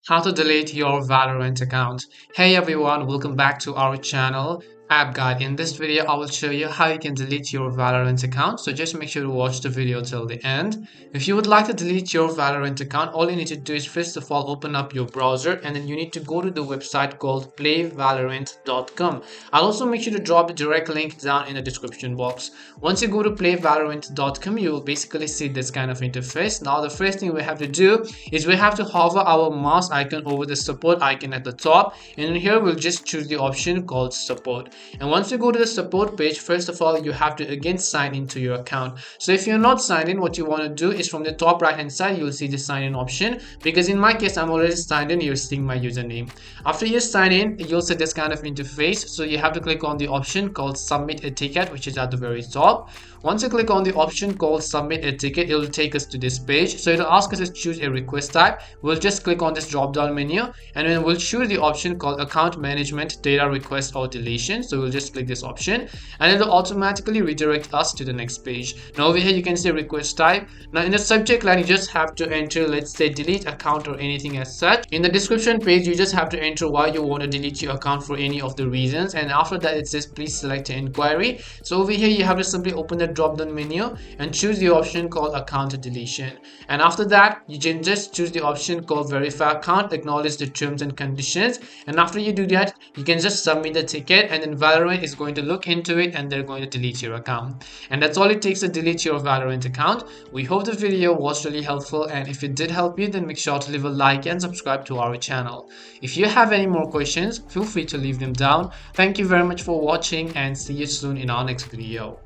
How to delete your Valorant account. Hey everyone, welcome back to our channel App Guide. In this video, I will show you how you can delete your Valorant account. So just make sure to watch the video till the end. If you would like to delete your Valorant account, all you need to do is first of all open up your browser and then you need to go to the website called playvalorant.com. I'll also make sure to drop the direct link down in the description box. Once you go to playvalorant.com, you will basically see this kind of interface. Now the first thing we have to do is we have to hover our mouse icon over the support icon at the top, and in here we'll just choose the option called support. And once you go to the support page, first of all you have to again sign into your account. So if you're not signed in, what you want to do is from the top right hand side you'll see the sign in option, because in my case I'm already signed in. You're seeing my username. After you sign in, you'll see this kind of interface, so you have to click on the option called submit a ticket, which is at the very top. Once you click on the option called submit a ticket, it will take us to this page. So it'll ask us to choose a request type. We'll just click on this drop down menu and then we'll choose the option called account management, data request or deletion. So we'll just click this option and it'll automatically redirect us to the next page. Now over here you can see request type. Now in the subject line you just have to enter, let's say, delete account or anything as such. In the description page you just have to enter why you want to delete your account for any of the reasons, and after that it says please select an inquiry. So over here you have to simply open the drop down menu and choose the option called account deletion, and after that you can just choose the option called verify account, acknowledge the terms and conditions, and after you do that you can just submit the ticket and then Valorant is going to look into it and they're going to delete your account. And that's all it takes to delete your Valorant account. We hope the video was really helpful, and if it did help you then make sure to leave a like and subscribe to our channel. If you have any more questions, feel free to leave them down. Thank you very much for watching and see you soon in our next video.